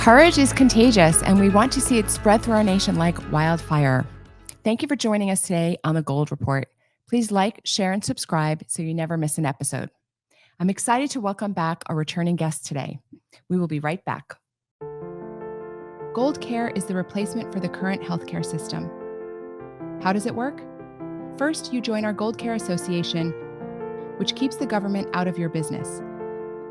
Courage is contagious, and we want to see it spread through our nation like wildfire. Thank you for joining us today on the Gold Report. Please like, share, and subscribe so you never miss an episode. I'm excited to welcome back our returning guest today. We will be right back. Gold Care is the replacement for the current healthcare system. How does it work? First, you join our Gold Care Association, which keeps the government out of your business.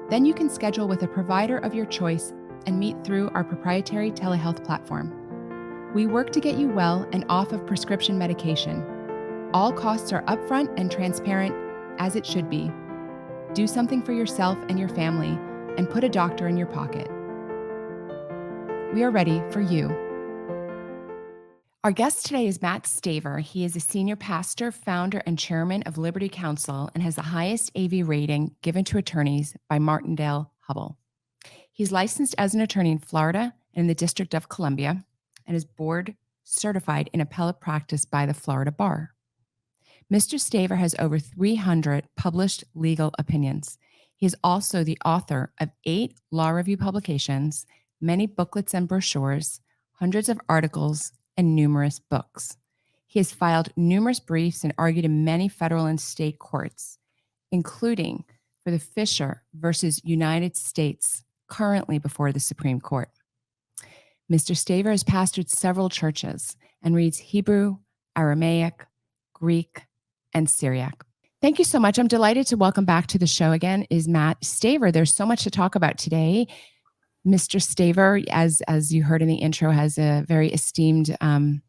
Then you can schedule with a provider of your choice and meet through our proprietary telehealth platform. We work to get you well and off of prescription medication. All costs are upfront and transparent, as it should be. Do something for yourself and your family, and put a doctor in your pocket. We are ready for you. Our guest today is Matt Staver. He is a senior pastor, founder, and chairman of Liberty Counsel and has the highest AV rating given to attorneys by Martindale-Hubbell. He's licensed as an attorney in Florida and in the District of Columbia and is board certified in appellate practice by the Florida Bar. Mr. Staver has over 300 published legal opinions. He is also the author of 8 law review publications, many booklets and brochures, hundreds of articles, and numerous books. He has filed numerous briefs and argued in many federal and state courts, including for the Fisher versus United States, currently before the Supreme Court. Mr. Staver has pastored several churches and reads Hebrew, Aramaic, Greek, and Syriac. Thank you so much. I'm delighted to welcome back to the show again is Matt Staver. There's so much to talk about today. Mr. Staver, as you heard in the intro, has a very esteemed and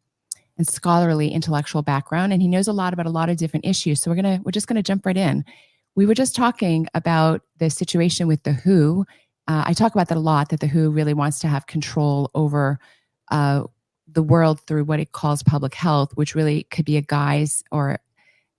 scholarly intellectual background, and he knows a lot about a lot of different issues. So we're just gonna jump right in. We were just talking about the situation with the WHO. I talk about that a lot, that the WHO really wants to have control over the world through what it calls public health, which really could be a guise or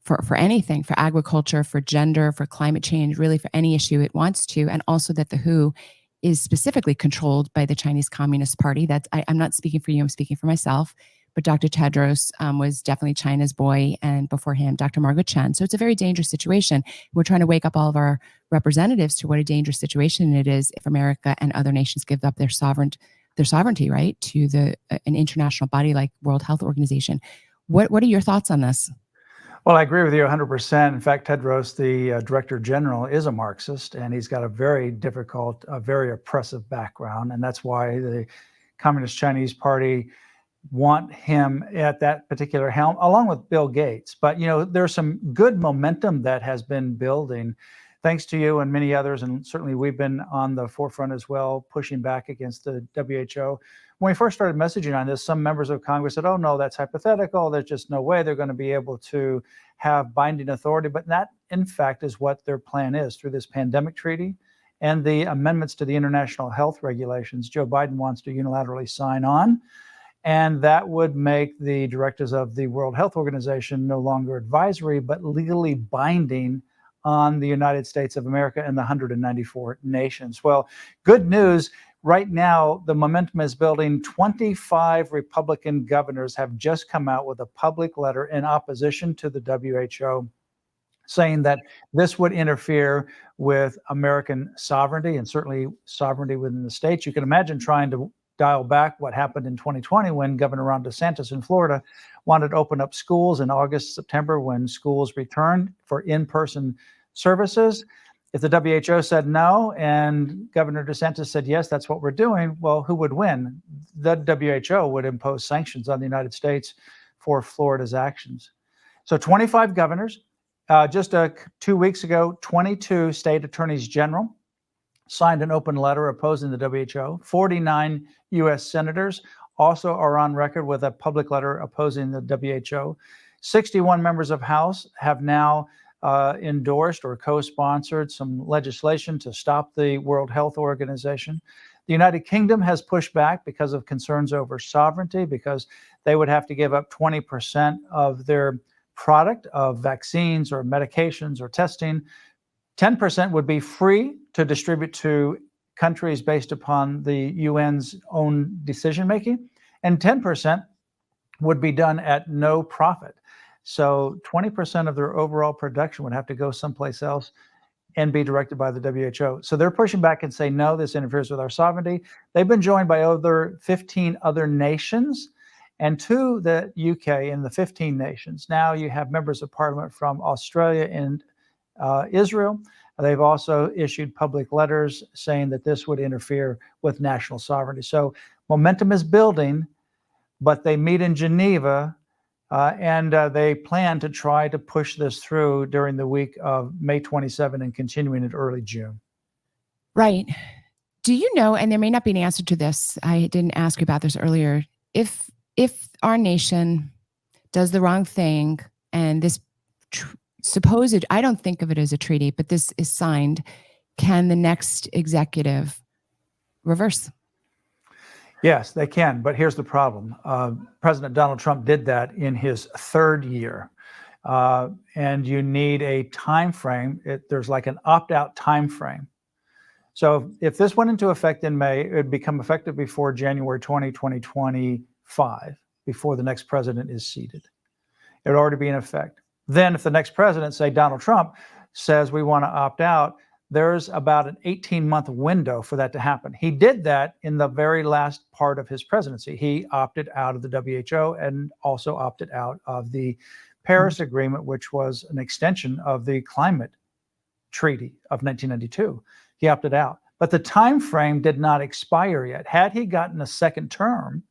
for anything, for agriculture, for gender, for climate change, really for any issue it wants to. And also that the WHO is specifically controlled by the Chinese Communist Party. I'm not speaking for you, I'm speaking for myself. But Dr. Tedros was definitely China's boy, and before him, Dr. Margaret Chen. So it's a very dangerous situation. We're trying to wake up all of our representatives to what a dangerous situation it is if America and other nations give up their sovereignty, right, to an international body like World Health Organization. What are your thoughts on this? Well, I agree with you 100%. In fact, Tedros, the Director General, is a Marxist, and he's got a very difficult, very oppressive background. And that's why the Communist Chinese Party want him at that particular helm, along with Bill Gates. But, there's some good momentum that has been building, thanks to you and many others. And certainly we've been on the forefront as well, pushing back against the WHO. When we first started messaging on this, some members of Congress said, oh, no, that's hypothetical. There's just no way they're going to be able to have binding authority. But that, in fact, is what their plan is through this pandemic treaty and the amendments to the international health regulations Joe Biden wants to unilaterally sign on. And that would make the directives of the World Health Organization no longer advisory, but legally binding on the United States of America and the 194 nations. Well, good news. Right now, the momentum is building. 25 Republican governors have just come out with a public letter in opposition to the WHO, saying that this would interfere with American sovereignty and certainly sovereignty within the states. You can imagine trying to dial back what happened in 2020 when Governor Ron DeSantis in Florida wanted to open up schools in August, September, when schools returned for in-person services. If the WHO said no and Governor DeSantis said, yes, that's what we're doing, well, who would win? The WHO would impose sanctions on the United States for Florida's actions. So 25 governors, just 2 weeks ago, 22 state attorneys general signed an open letter opposing the WHO. 49 U.S. senators also are on record with a public letter opposing the WHO. 61 members of House have now endorsed or co-sponsored some legislation to stop the World Health Organization. The United Kingdom has pushed back because of concerns over sovereignty, because they would have to give up 20% of their product of vaccines or medications or testing. 10% would be free to distribute to countries based upon the UN's own decision-making, and 10% would be done at no profit. So 20% of their overall production would have to go someplace else. and be directed by the WHO. So they're pushing back and say, no, this interferes with our sovereignty. They've been joined by 15 other nations and to the UK in the 15 nations. Now you have members of parliament from Australia and Israel. They've also issued public letters saying that this would interfere with national sovereignty. So momentum is building, but they meet in Geneva and they plan to try to push this through during the week of May 27 and continuing in early June. Right. Do you know, and there may not be an answer to this, I didn't ask you about this earlier, if our nation does the wrong thing and this supposed, I don't think of it as a treaty, but this is signed, can the next executive reverse? Yes, they can, but here's the problem. President Donald Trump did that in his third year, and you need a time frame. There's like an opt-out time frame. So if this went into effect in May, it would become effective before January 2025, before the next president is seated. It would already be in effect. Then if the next president, say Donald Trump, says we want to opt out, there's about an 18-month window for that to happen. He did that in the very last part of his presidency. He opted out of the WHO and also opted out of the Paris Agreement, which was an extension of the climate treaty of 1992. He opted out. But the time frame did not expire yet. Had he gotten a second term,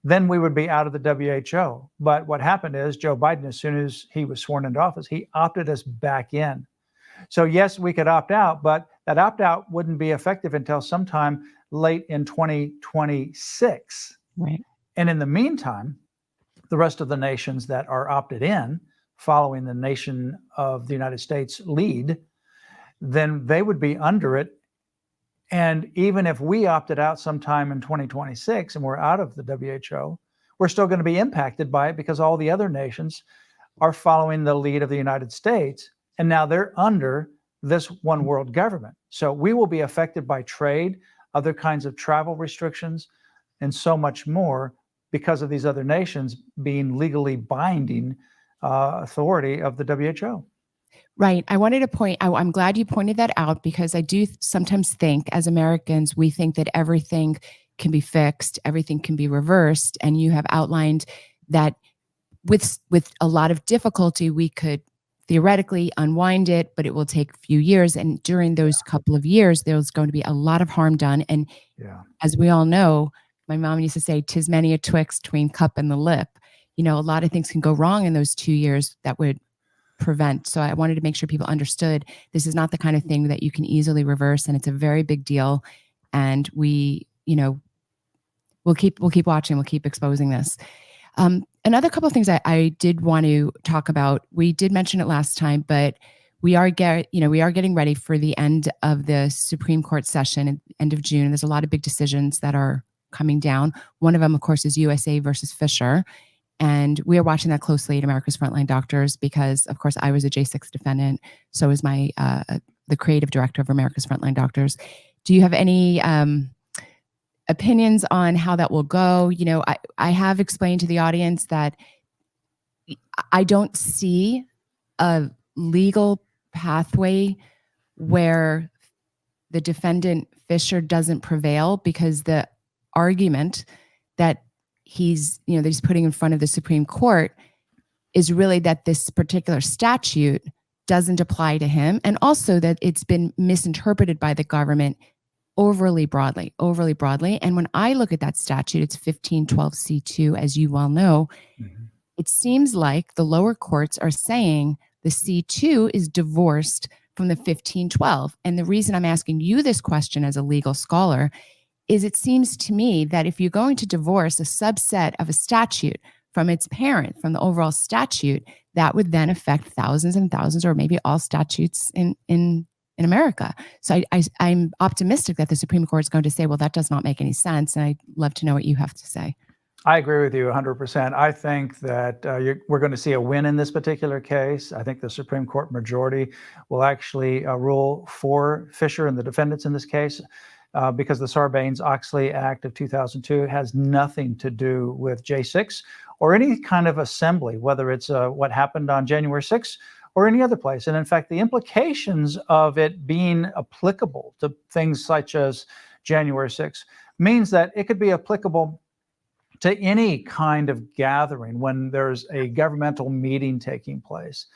then we would be out of the WHO. But what happened is Joe Biden, as soon as he was sworn into office, he opted us back in. So yes, we could opt out, but that opt-out wouldn't be effective until sometime late in 2026. Right. And in the meantime, the rest of the nations that are opted in, following the nation of the United States lead, then they would be under it. And even if we opted out sometime in 2026 and we're out of the WHO, we're still going to be impacted by it because all the other nations are following the lead of the United States. And now they're under this one world government. So we will be affected by trade, other kinds of travel restrictions, and so much more because of these other nations being legally binding authority of the WHO. Right. I wanted to point, I'm glad you pointed that out because I do sometimes think as Americans, we think that everything can be fixed, everything can be reversed. And you have outlined that with a lot of difficulty, we could theoretically unwind it, but it will take a few years. And during those couple of years, there's going to be a lot of harm done. And as we all know, my mom used to say, 'tis many a twixt between cup and the lip. You know, a lot of things can go wrong in those 2 years that would prevent. So I wanted to make sure people understood this is not the kind of thing that you can easily reverse. And it's a very big deal. And we, you know, we'll keep watching, we'll keep exposing this. Another couple of things I did want to talk about. We did mention it last time, but we are getting ready for the end of the Supreme Court session, end of June. There's a lot of big decisions that are coming down. One of them, of course, is USA versus Fisher. And we are watching that closely at America's Frontline Doctors because, of course, I was a J6 defendant. So is my the creative director of America's Frontline Doctors. Do you have any opinions on how that will go? You know, I have explained to the audience that I don't see a legal pathway where the defendant Fisher doesn't prevail because the argument that he's putting in front of the Supreme Court is really that this particular statute doesn't apply to him, and also that it's been misinterpreted by the government overly broadly. And when I look at that statute, it's 1512C2, as you well know, it seems like the lower courts are saying the C2 is divorced from the 1512. And the reason I'm asking you this question as a legal scholar is it seems to me that if you're going to divorce a subset of a statute from its parent, from the overall statute, that would then affect thousands and thousands, or maybe all statutes in America. So I'm optimistic that the Supreme Court is going to say, well, that does not make any sense. And I'd love to know what you have to say. I agree with you 100%. I think that we're going to see a win in this particular case. I think the Supreme Court majority will actually rule for Fisher and the defendants in this case because the Sarbanes-Oxley Act of 2002 has nothing to do with J6 or any kind of assembly, whether it's what happened on January 6th or any other place. And in fact, the implications of it being applicable to things such as January 6th means that it could be applicable to any kind of gathering when there's a governmental meeting taking place.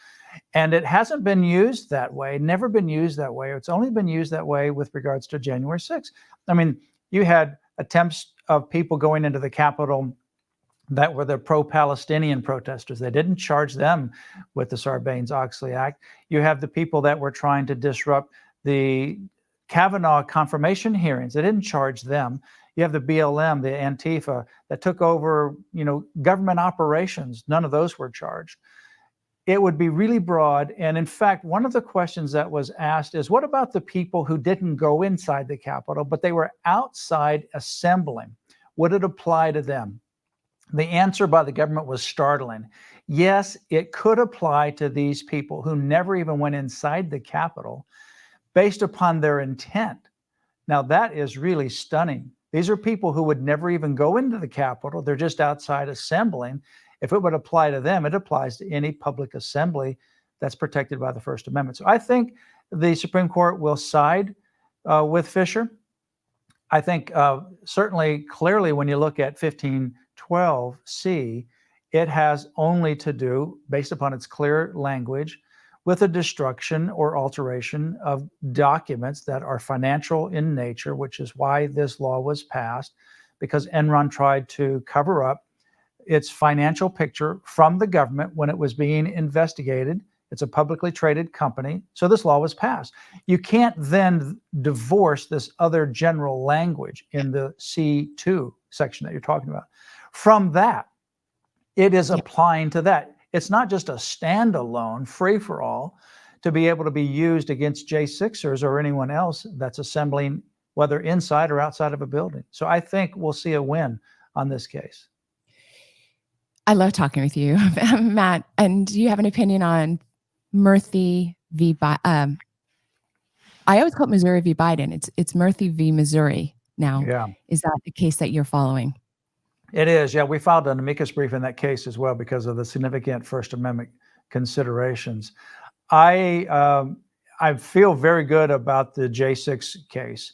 And it hasn't been used that way, never been used that way. It's only been used that way with regards to January 6th. I mean, you had attempts of people going into the Capitol that were the pro-Palestinian protesters. They didn't charge them with the Sarbanes-Oxley Act. You have the people that were trying to disrupt the Kavanaugh confirmation hearings. They didn't charge them. You have the BLM, the Antifa, that took over, government operations. None of those were charged. It would be really broad. And in fact, one of the questions that was asked is, what about the people who didn't go inside the Capitol, but they were outside assembling? Would it apply to them? The answer by the government was startling. Yes, it could apply to these people who never even went inside the Capitol based upon their intent. Now, that is really stunning. These are people who would never even go into the Capitol. They're just outside assembling. If it would apply to them, it applies to any public assembly that's protected by the First Amendment. So I think the Supreme Court will side with Fisher. I think certainly, clearly, when you look at 1512C, it has only to do, based upon its clear language, with the destruction or alteration of documents that are financial in nature, which is why this law was passed, because Enron tried to cover up its financial picture from the government when it was being investigated. It's a publicly traded company, so this law was passed. You can't then divorce this other general language in the C2 section that you're talking about. From that, it is applying to that. It's not just a standalone free-for-all to be able to be used against J6ers or anyone else that's assembling, whether inside or outside of a building. So I think we'll see a win on this case. I love talking with you, Matt. And do you have an opinion on Murphy v. I always call it Missouri v. Biden. It's Murphy v. Missouri now. Yeah. Is that the case that you're following? It is. Yeah, we filed an amicus brief in that case as well because of the significant First Amendment considerations. I feel very good about the J6 case.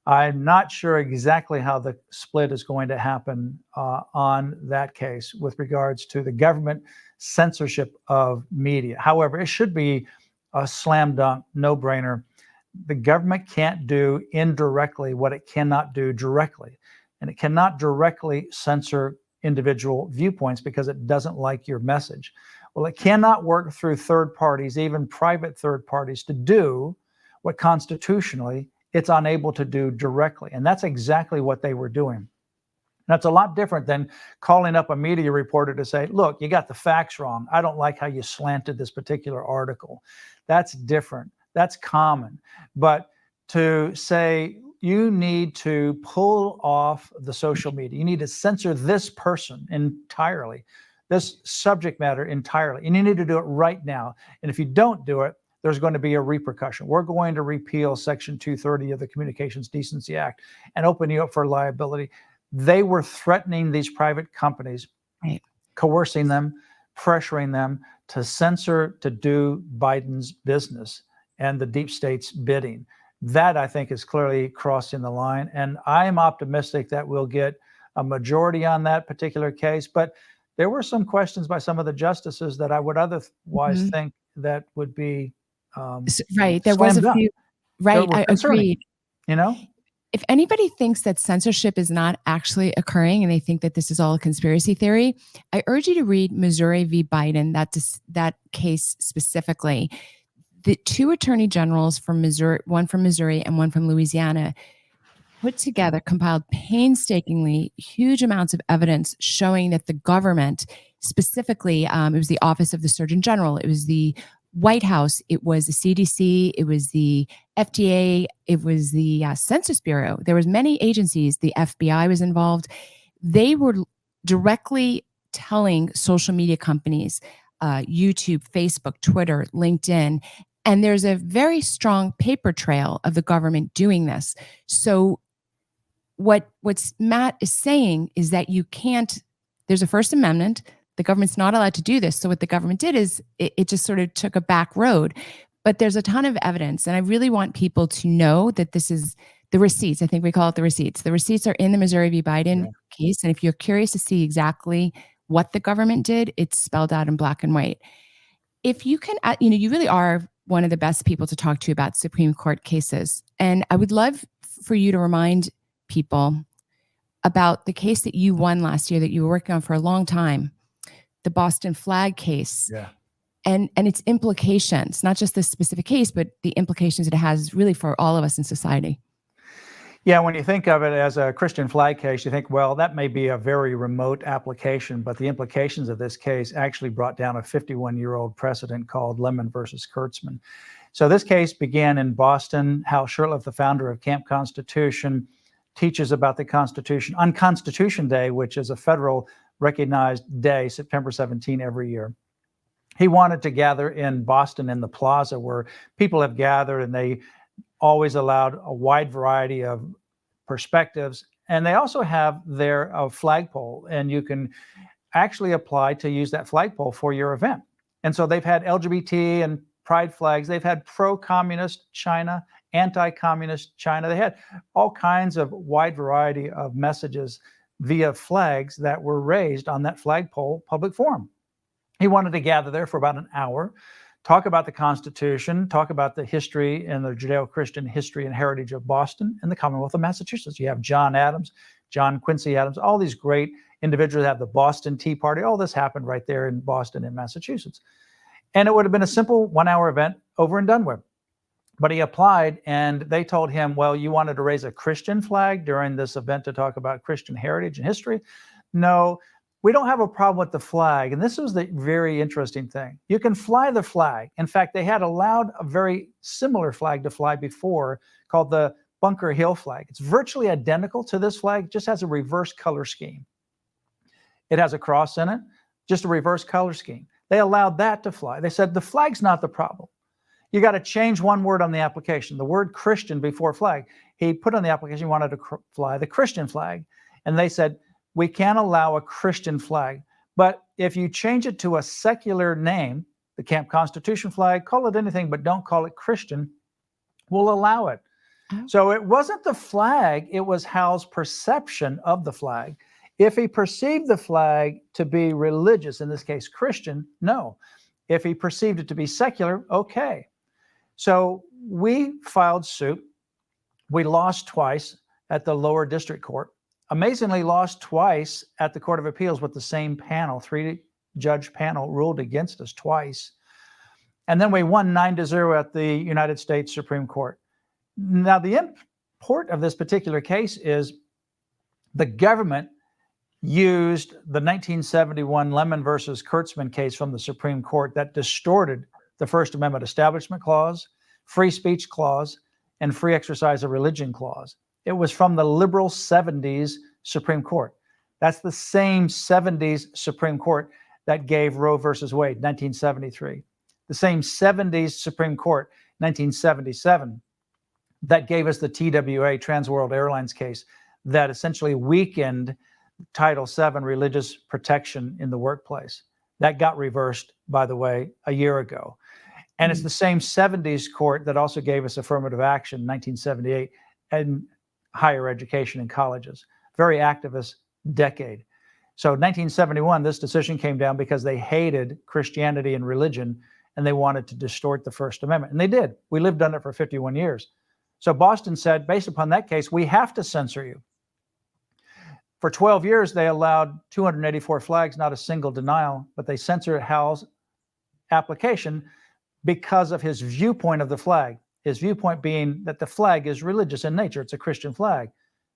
I'm not sure exactly how the split is going to happen on that case with regards to the government censorship of media. However, it should be a slam dunk, no-brainer. The government can't do indirectly what it cannot do directly. And it cannot directly censor individual viewpoints because it doesn't like your message. Well, it cannot work through third parties, even private third parties, to do what constitutionally it's unable to do directly. And that's exactly what they were doing. That's a lot different than calling up a media reporter to say, look, you got the facts wrong. I don't like how you slanted this particular article. That's different. That's common. But to say, you need to pull off the social media. You need to censor this person entirely, this subject matter entirely. And you need to do it right now. And if you don't do it, there's going to be a repercussion. We're going to repeal Section 230 of the Communications Decency Act and open you up for liability. They were threatening these private companies, right, coercing them, pressuring them to censor, to do Biden's business and the deep state's bidding. That, I think, is clearly crossing the line. And I am optimistic that we'll get a majority on that particular case. But there were some questions by some of the justices that I would otherwise think that would be right. There was a few. Right. I agreed. If anybody thinks that censorship is not actually occurring and they think that this is all a conspiracy theory, I urge you to read Missouri v. Biden, that case specifically. The two attorney generals from Missouri, one from Missouri and one from Louisiana, compiled painstakingly huge amounts of evidence showing that the government, specifically, it was the Office of the Surgeon General, it was the White House, it was the CDC, it was the FDA, it was the Census Bureau. There was many agencies. The FBI was involved. They were directly telling social media companies, YouTube, Facebook, Twitter, LinkedIn, and there's a very strong paper trail of the government doing this. So what Matt is saying is that you can't, there's a First Amendment, The government's not allowed to do this. So what the government did is it just sort of took a back road. But there's a ton of evidence. And I really want people to know that this is the receipts. I think we call it the receipts. The receipts are in the Missouri v. Biden case. And if you're curious to see exactly what the government did, it's spelled out in black and white. If you can, you really are one of the best people to talk to about Supreme Court cases. And I would love for you to remind people about the case that you won last year that you were working on for a long time, the Boston flag case. Yeah. And its implications, not just this specific case, but the implications it has really for all of us in society. Yeah, when you think of it as a Christian flag case, you think, well, that may be a very remote application, but the implications of this case actually brought down a 51-year-old precedent called Lemon versus Kurtzman. So this case began in Boston. Hal Shurtleff, the founder of Camp Constitution, teaches about the Constitution on Constitution Day, which is a federal recognized day, September 17 every year. He wanted to gather in Boston in the plaza where people have gathered, and they always allowed a wide variety of perspectives. And they also have their flagpole, and you can actually apply to use that flagpole for your event. And so they've had LGBT and pride flags. They've had pro-communist China, anti-communist China. They had all kinds of wide variety of messages via flags that were raised on that flagpole public forum. He wanted to gather there for about an hour, talk about the Constitution, talk about the history and the Judeo-Christian history and heritage of Boston and the Commonwealth of Massachusetts. You have John Adams, John Quincy Adams, all these great individuals have the Boston Tea Party. All this happened right there in Boston in Massachusetts. And it would have been a simple 1-hour event over and done with. But he applied, and they told him, well, you wanted to raise a Christian flag during this event to talk about Christian heritage and history? No. We don't have a problem with the flag. And this was the very interesting thing. You can fly the flag. In fact, they had allowed a very similar flag to fly before called the Bunker Hill flag. It's virtually identical to this flag, just has a reverse color scheme. It has a cross in it, just a reverse color scheme. They allowed that to fly. They said the flag's not the problem. You got to change one word on the application, the word Christian before flag. He put on the application he wanted to fly the Christian flag. And they said, we can't allow a Christian flag, but if you change it to a secular name, the Camp Constitution flag, call it anything, but don't call it Christian, we'll allow it. Oh. So it wasn't the flag, it was Hal's perception of the flag. If he perceived the flag to be religious, in this case Christian, no. If he perceived it to be secular, okay. So we filed suit. We lost twice at the lower district court. Amazingly lost twice at the Court of Appeals with the same panel. 3-judge panel ruled against us twice. And then we won 9-0 at the United States Supreme Court. Now, the import of this particular case is the government used the 1971 Lemon versus Kurtzman case from the Supreme Court that distorted the First Amendment Establishment Clause, Free Speech Clause, and Free Exercise of Religion Clause. It was from the liberal 70s Supreme Court. That's the same 70s Supreme Court that gave Roe versus Wade, 1973. The same 70s Supreme Court, 1977, that gave us the TWA, Trans World Airlines case, that essentially weakened Title VII religious protection in the workplace. That got reversed, by the way, a year ago. And it's the same 70s court that also gave us affirmative action, 1978, and higher education in colleges. Very activist decade. So 1971, this decision came down because they hated Christianity and religion, and they wanted to distort the First Amendment. And they did. We lived under it for 51 years. So Boston said, based upon that case, we have to censor you. For 12 years, they allowed 284 flags, not a single denial, but they censored Hal's application because of his viewpoint of the flag. His viewpoint being that the flag is religious in nature. It's a Christian flag.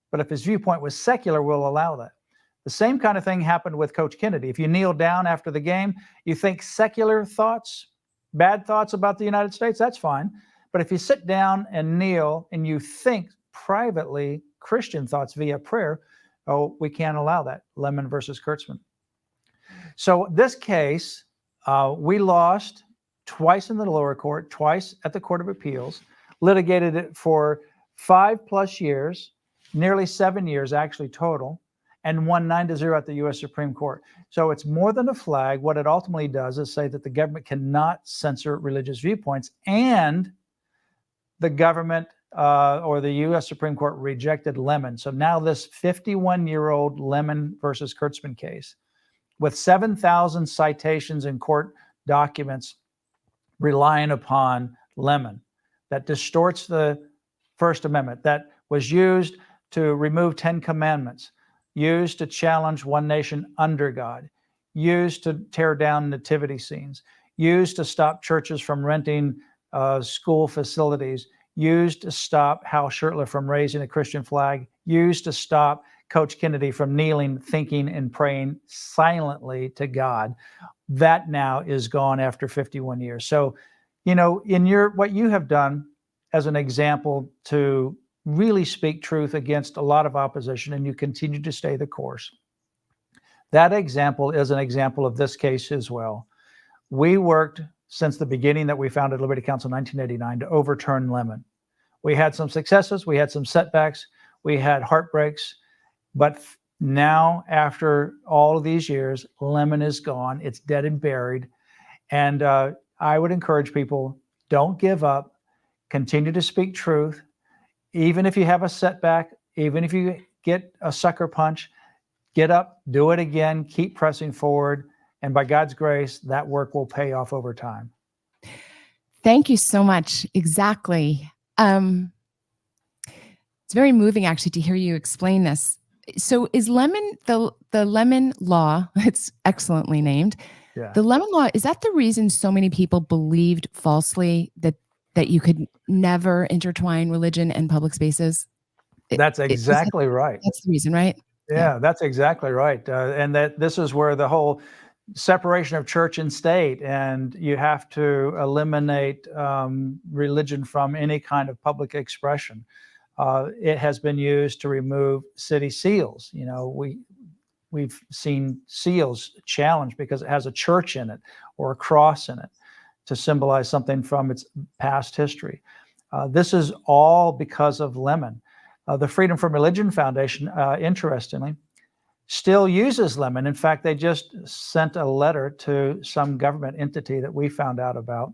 But if his viewpoint was secular, we'll allow that. The same kind of thing happened with Coach Kennedy. If you kneel down after the game, you think secular thoughts, bad thoughts about the United States, that's fine. But if you sit down and kneel and you think privately Christian thoughts via prayer, oh, we can't allow that. Lemon versus Kurtzman. So this case, we lost twice in the lower court, twice at the Court of Appeals, litigated it for 5+ years, nearly 7 years actually total. and won 9-0 at the U.S. Supreme Court. So it's more than a flag. What it ultimately does is say that the government cannot censor religious viewpoints, and the government or the U.S. Supreme Court rejected Lemon. So now this 51-year-old Lemon versus Kurtzman case, with 7,000 citations in court documents relying upon Lemon, that distorts the First Amendment, that was used to remove 10 commandments, used to challenge one nation under God, used to tear down nativity scenes, used to stop churches from renting school facilities, used to stop Hal Shurtler from raising a Christian flag, used to stop Coach Kennedy from kneeling, thinking, and praying silently to God. That now is gone after 51 years. So, in what you have done as an example to really speak truth against a lot of opposition, and you continue to stay the course. That example is an example of this case as well. We worked since the beginning that we founded Liberty Counsel in 1989 to overturn Lemon. We had some successes, we had some setbacks, we had heartbreaks, but now after all of these years, Lemon is gone, it's dead and buried. And I would encourage people, don't give up, continue to speak truth. Even if you have a setback, even if you get a sucker punch, get up, do it again, keep pressing forward. And by God's grace, that work will pay off over time. Thank you so much. Exactly. It's very moving actually to hear you explain this. So is Lemon, the Lemon Law, it's excellently named. Yeah. The Lemon Law, is that the reason so many people believed falsely that you could never intertwine religion and public spaces? That's exactly right. That's the reason, right? Yeah, that's exactly right. And that this is where the whole separation of church and state, and you have to eliminate religion from any kind of public expression. It has been used to remove city seals. We've seen seals challenged because it has a church in it or a cross in it to symbolize something from its past history. This is all because of Lemon. The Freedom from Religion Foundation, interestingly, still uses Lemon. In fact, they just sent a letter to some government entity that we found out about,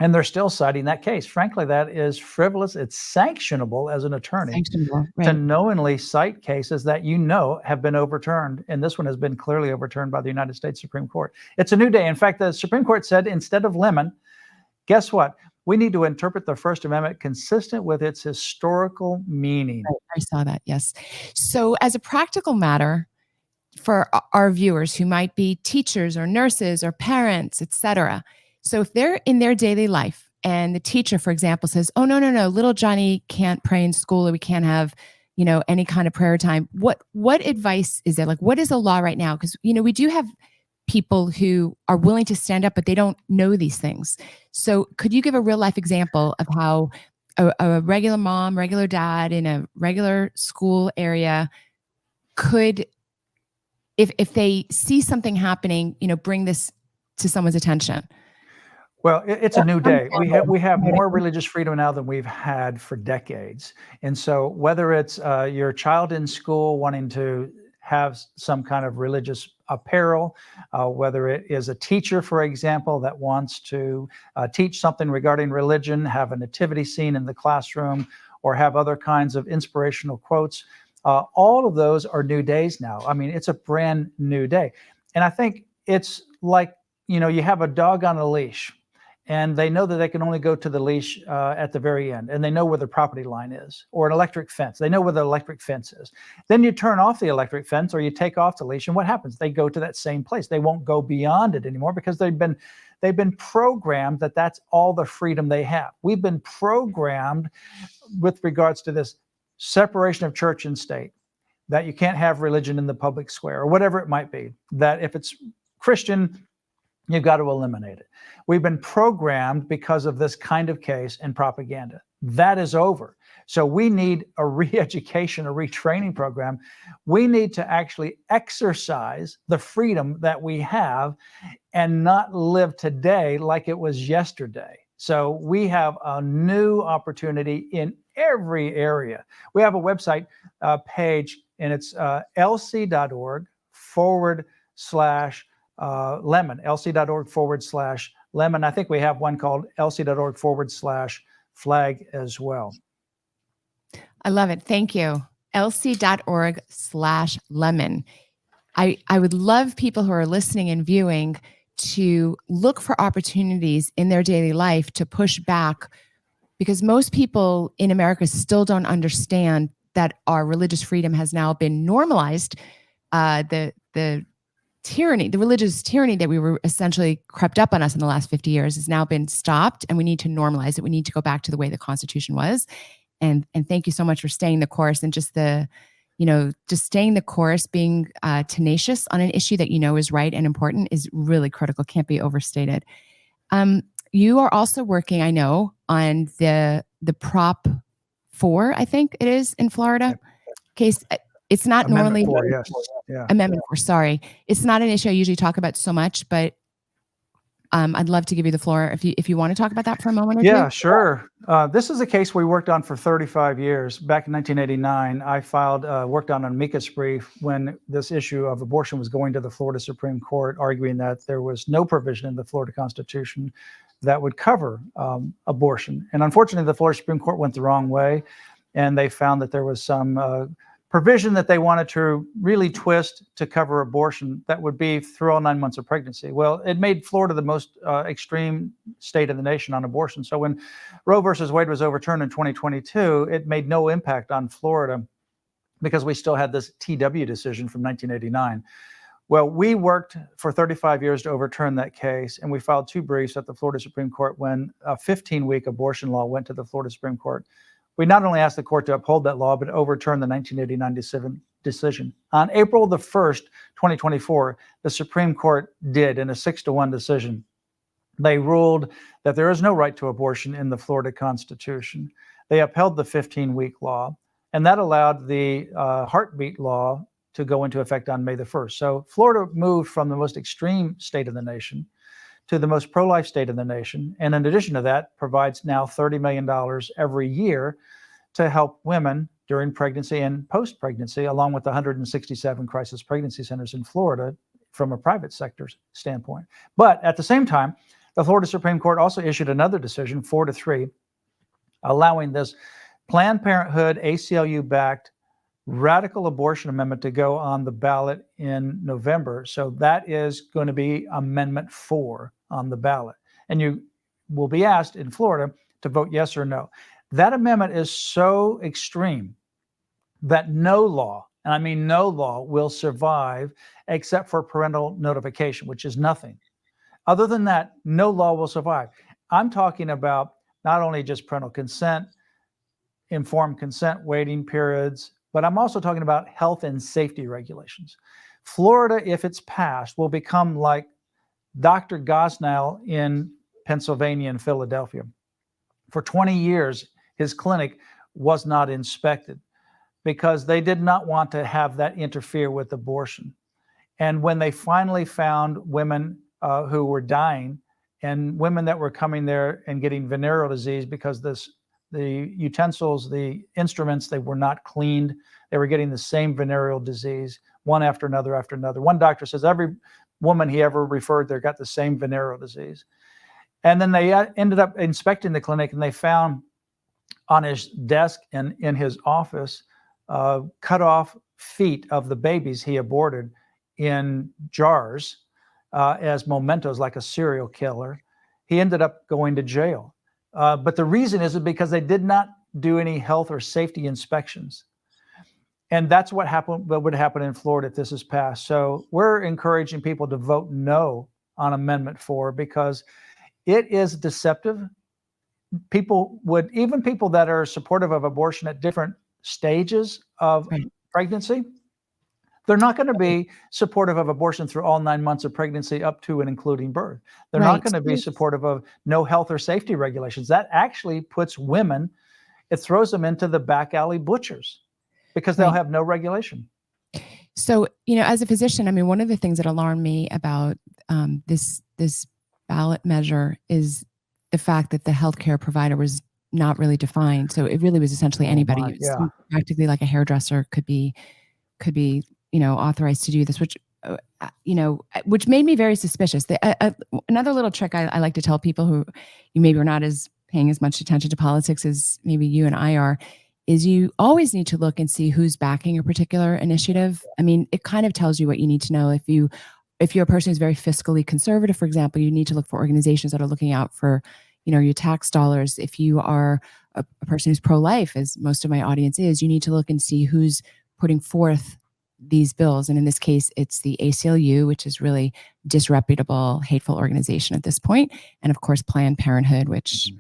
and they're still citing that case. Frankly, that is frivolous. It's sanctionable as an attorney to knowingly cite cases that have been overturned, and this one has been clearly overturned by the United States Supreme Court. It's a new day. In fact, the Supreme Court said instead of Lemon, guess what? We need to interpret the First Amendment consistent with its historical meaning. I saw that, yes. So as a practical matter, for our viewers who might be teachers or nurses or parents, etc. So if they're in their daily life and the teacher, for example, says, oh, no, little Johnny can't pray in school, or we can't have, any kind of prayer time. What advice is there? Like, what is the law right now? Because, we do have people who are willing to stand up, but they don't know these things. So could you give a real life example of how a regular mom, regular dad in a regular school area could, if they see something happening, bring this to someone's attention? Well, it's a new day. We have more religious freedom now than we've had for decades. And so whether it's your child in school wanting to have some kind of religious apparel, whether it is a teacher, for example, that wants to teach something regarding religion, have a nativity scene in the classroom, or have other kinds of inspirational quotes, all of those are new days now. I mean, it's a brand new day. And I think it's like, you have a dog on a leash, and they know that they can only go to the leash at the very end, and they know where the property line is, or an electric fence. They know where the electric fence is. Then you turn off the electric fence, or you take off the leash, and what happens? They go to that same place. They won't go beyond it anymore because they've been programmed that that's all the freedom they have. We've been programmed with regards to this separation of church and state, that you can't have religion in the public square, or whatever it might be, that if it's Christian, you've got to eliminate it. We've been programmed because of this kind of case and propaganda. That is over. So we need a re-education, a retraining program. We need to actually exercise the freedom that we have and not live today like it was yesterday. So we have a new opportunity in every area. We have a website page and it's lc.org/lemon, lc.org/lemon. I think we have one called lc.org/flag as well. I love it. Thank you. lc.org/lemon. I would love people who are listening and viewing to look for opportunities in their daily life to push back, because most people in America still don't understand that our religious freedom has now been normalized. The tyranny, the religious tyranny that we were essentially crept up on us in the last 50 years has now been stopped, and we need to normalize it. We need to go back to the way the Constitution was. And thank you so much for staying the course, and just staying the course, being tenacious on an issue that is right and important is really critical, can't be overstated. You are also working, I know, on the Prop 4, I think it is, in Florida case. It's not Amendment normally 4, yes. Yeah. Amendment 4, sorry. It's not an issue I usually talk about so much, but I'd love to give you the floor if you want to talk about that for a moment or two. Yeah, sure. This is a case we worked on for 35 years. Back in 1989, I worked on an amicus brief when this issue of abortion was going to the Florida Supreme Court, arguing that there was no provision in the Florida Constitution that would cover abortion. And unfortunately, the Florida Supreme Court went the wrong way, and they found that there was some provision that they wanted to really twist to cover abortion that would be through all 9 months of pregnancy. Well, it made Florida the most extreme state in the nation on abortion. So when Roe versus Wade was overturned in 2022, it made no impact on Florida because we still had this TW decision from 1989. Well, we worked for 35 years to overturn that case, and we filed 2 briefs at the Florida Supreme Court when a 15-week abortion law went to the Florida Supreme Court. We not only asked the court to uphold that law, but overturn the 1989 decision. On April the 1st, 2024, the Supreme Court did in a 6-1 decision. They ruled that there is no right to abortion in the Florida Constitution. They upheld the 15-week law, and that allowed the heartbeat law to go into effect on May the 1st. So Florida moved from the most extreme state of the nation to the most pro-life state in the nation. And in addition to that, provides now $30 million every year to help women during pregnancy and post-pregnancy, along with the 167 crisis pregnancy centers in Florida from a private sector standpoint. But at the same time, the Florida Supreme Court also issued another decision, 4-3, allowing this Planned Parenthood, ACLU-backed radical abortion amendment to go on the ballot in November. So that is going to be Amendment 4 on the ballot. And you will be asked in Florida to vote yes or no. That amendment is so extreme that no law, and I mean no law, will survive except for parental notification, which is nothing. Other than that, no law will survive. I'm talking about not only just parental consent, informed consent, waiting periods, but I'm also talking about health and safety regulations. Florida, if it's passed, will become like Dr. Gosnell in Pennsylvania and Philadelphia. For 20 years, his clinic was not inspected because they did not want to have that interfere with abortion. And when they finally found women who were dying and women that were coming there and getting venereal disease because the utensils, the instruments, they were not cleaned. They were getting the same venereal disease, one after another after another. One doctor says every woman he ever referred there got the same venereal disease. And then they ended up inspecting the clinic, and they found on his desk and in his office cut off feet of the babies he aborted in jars as mementos, like a serial killer. He ended up going to jail. But the reason is because they did not do any health or safety inspections. And that's what would happen in Florida if this is passed. So we're encouraging people to vote no on Amendment 4 because it is deceptive. People that are supportive of abortion at different stages of pregnancy, they're not going to be supportive of abortion through all 9 months of pregnancy up to and including birth. They're not going to be supportive of no health or safety regulations. That actually puts women, it throws them into the back alley butchers because they'll have no regulation. So, as a physician, I mean, one of the things that alarmed me about this ballot measure is the fact that the healthcare provider was not really defined. So it really was essentially anybody. Practically like a hairdresser could be could be, authorized to do this, which made me very suspicious. Another little trick I like to tell people who you maybe are not as paying as much attention to politics as maybe you and I are, is you always need to look and see who's backing a particular initiative. I mean, it kind of tells you what you need to know. If you're a person who's very fiscally conservative, for example, you need to look for organizations that are looking out for, your tax dollars. If you are a person who's pro-life, as most of my audience is, you need to look and see who's putting forth these bills. And in this case, it's the ACLU, which is really disreputable, hateful organization at this point. And of course, Planned Parenthood, which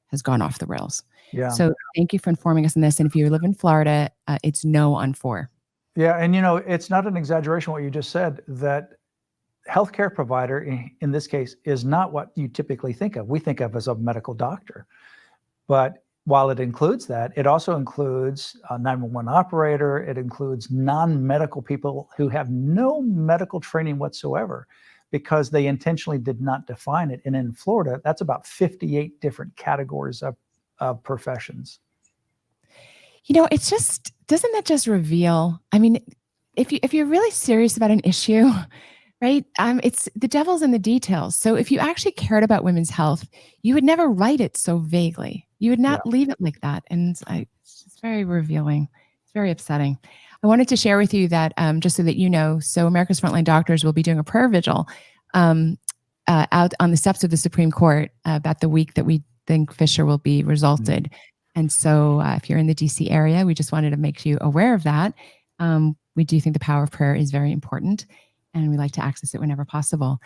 has gone off the rails. Yeah. So thank you for informing us on this. And if you live in Florida, it's no on 4. Yeah. And, it's not an exaggeration what you just said, that healthcare provider in this case is not what you typically think of. We think of as a medical doctor. But while it includes that, it also includes a 911 operator. It includes non-medical people who have no medical training whatsoever because they intentionally did not define it. And in Florida, that's about 58 different categories of professions. It's just, doesn't that just reveal, I mean, if you're really serious about an issue, right? It's the devil's in the details. So if you actually cared about women's health, you would never write it so vaguely. You would not leave it like that. And it's very revealing. It's very upsetting. I wanted to share with you that just so that so America's Frontline Doctors will be doing a prayer vigil out on the steps of the Supreme Court about the week that we think Fisher will be resulted. Mm-hmm. And so if you're in the DC area, we just wanted to make you aware of that. We do think the power of prayer is very important, and we like to access it whenever possible.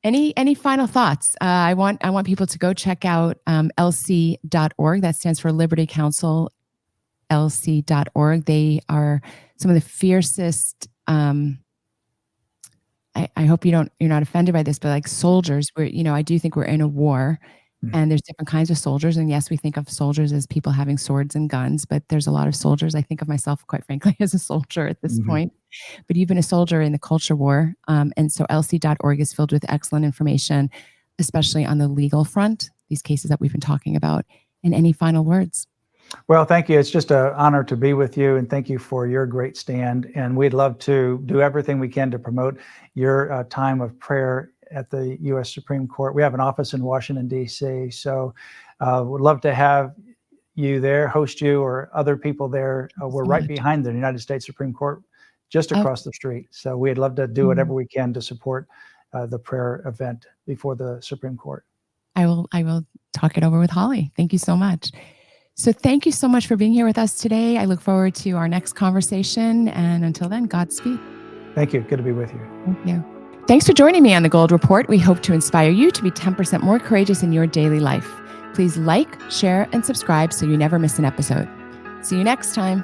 Any final thoughts? I want people to go check out lc.org. That stands for Liberty Council, lc.org. They are some of the fiercest. I hope you're not offended by this, but like soldiers, I do think we're in a war. And there's different kinds of soldiers. And yes, we think of soldiers as people having swords and guns, but there's a lot of soldiers. I think of myself, quite frankly, as a soldier at this point. But you've been a soldier in the culture war. And so lc.org is filled with excellent information, especially on the legal front, these cases that we've been talking about. And any final words? Well, thank you. It's just an honor to be with you, and thank you for your great stand. And we'd love to do everything we can to promote your time of prayer at the U.S. Supreme Court. We have an office in Washington, D.C., so would love to have you there, host you or other people there. We're right behind the United States Supreme Court, just across the street. So we'd love to do whatever we can to support the prayer event before the Supreme Court. I will talk it over with Holly. Thank you so much. So thank you so much for being here with us today. I look forward to our next conversation. And until then, Godspeed. Thank you. Good to be with you. Thank you. Thanks for joining me on The Gold Report. We hope to inspire you to be 10% more courageous in your daily life. Please like, share, and subscribe so you never miss an episode. See you next time.